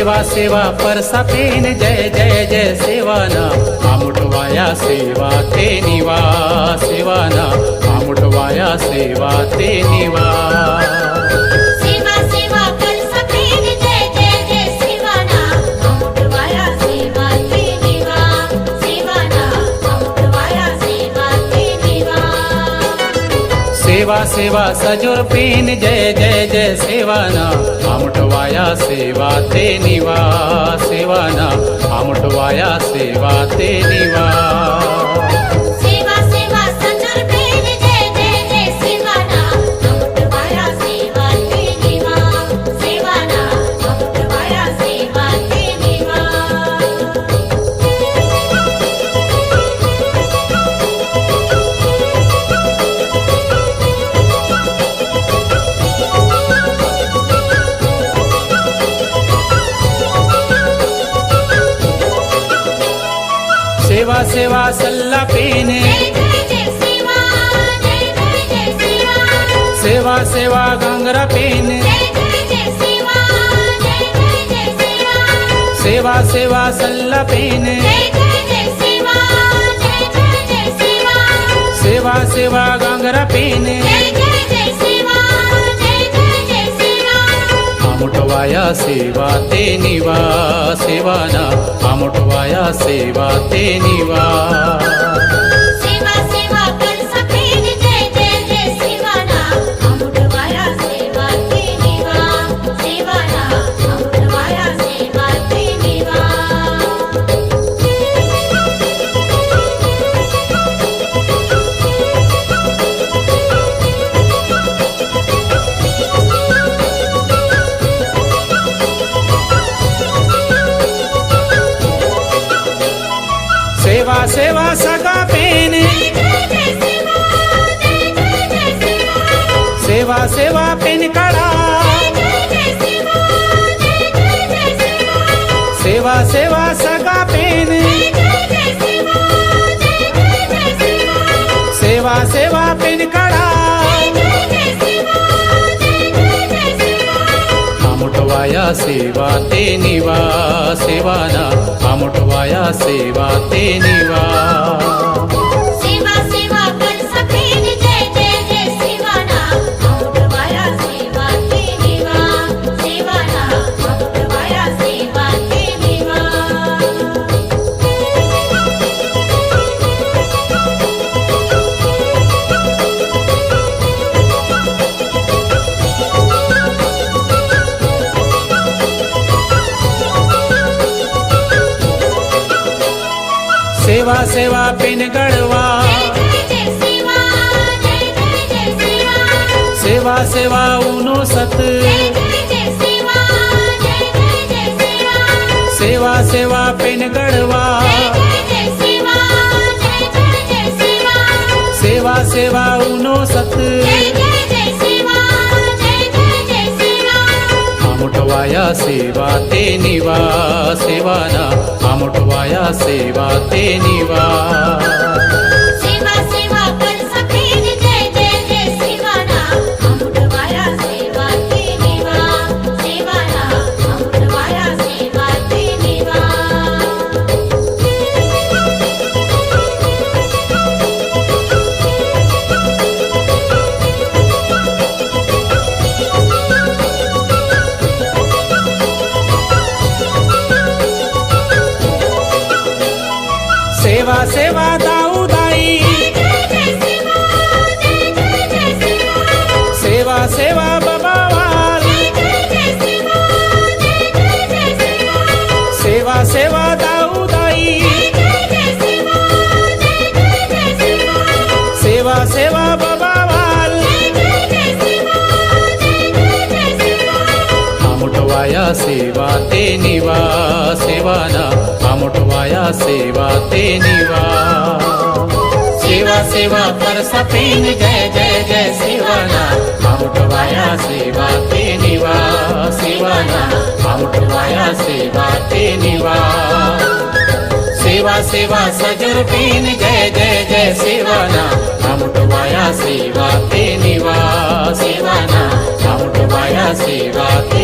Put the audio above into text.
सेवा सेवा परसा पेन जय जय जय सेवाना आमुठवाया सेवा ते निवा सेवाना आमुठवाया सेवा ते निवा सेवा सेवा परसा पेन जय जय जय सेवाना आमुठवाया सेवा ते निवा सेवाना आमुठवाया सेवा ते निवा सेवा सेवा सजोर पेन जय जय जय सेवाना आमुठवाया सेवा ते निवा सेवाना आमुठवाया सेवा ते निवा सेवा सेवा सजोर पेन जय जय जय सेवाना आमुठवाया सेवा ते निवा सेवाना आमुठवाया सेवा ते निवा सेवा सेवा सल्ला पेन जय जय जय सेवा जय जय जय सेवा सेवा सेवा गंगरा पेन जय जय जय सेवा जय जय जय सेवा सेवा सेवा सल्ला पेन जय जय जय सेवा जय जय जय सेवा सेवा सेवा गंगरा पेन जय जय जय सेवा जय जय जय सेवा आमुठवाया सेवा ते निवा सेवाना आमुठवाया सेवा ते निवा सेवा सेवा परसा पेन जय जय जय सेवाना आमुठवाया सेवा ते निवा सेवाना आमुठवाया सेवा ते निवा सेवा सेवा सगा पेन जय जय जय सेवा जय जय जय सेवा सेवा सेवा पेन काढा जय जय जय सेवा जय जय जय सेवा सेवा सेवा सगा पेन जय जय जय सेवा जय जय जय सेवा सेवा सेवा पेन काढा जय जय सेवा जय जय जय सेवा आमुठवाया सेवा ते निवा सेवाना आमुठवाया सेवा ते निवा सेवा सेवा परसा पेन जय जय जय सेवाना आमुठवाया सेवा ते निवा सेवाना आमुठवाया सेवा ते निवा सेवा सेवा पेन गडवा जय जय जय सेवा जय जय जय सेवा सेवा सेवा उनो सत जय जय जय सेवा जय जय जय सेवा सेवा सेवा पेन गडवा जय जय जय सेवा जय जय जय सेवा सेवा सेवा उनो सत जय जय जय सेवा जय जय जय सेवा आमुठवाया सेवा ते निवा सेवाना आमुठवाया सेवा ते निवा सेवा सेवा परसा पेन जय जय जय सेवाना आमुठवाया सेवा ते निवा सेवाना आमुठवाया सेवा ते निवा सेवा सेवा दाऊदाई जय जय जय सेवा जय जय जय सेवा सेवा सेवा बाबावाल जय जय जय सेवा जय जय जय सेवा सेवा सेवा दाऊदाई जय जय सेवा जय जय जय सेवा सेवा सेवा बाबावाल जय जय जय सेवा जय जय जय सेवा आमुठवाया सेवा ते निवा सेवाना आमुठवाया सेवा ते निवा सेवा सेवा परसा पेन जय जय जय सेवाना आमुठवाया सेवा ते निवा सेवाना आमुठवाया सेवा ते निवा सेवा सेवा सजर पेन जय जय जय सेवाना आमुठवाया सेवा ते निवा सेवाना आमुठवाया सेवा ते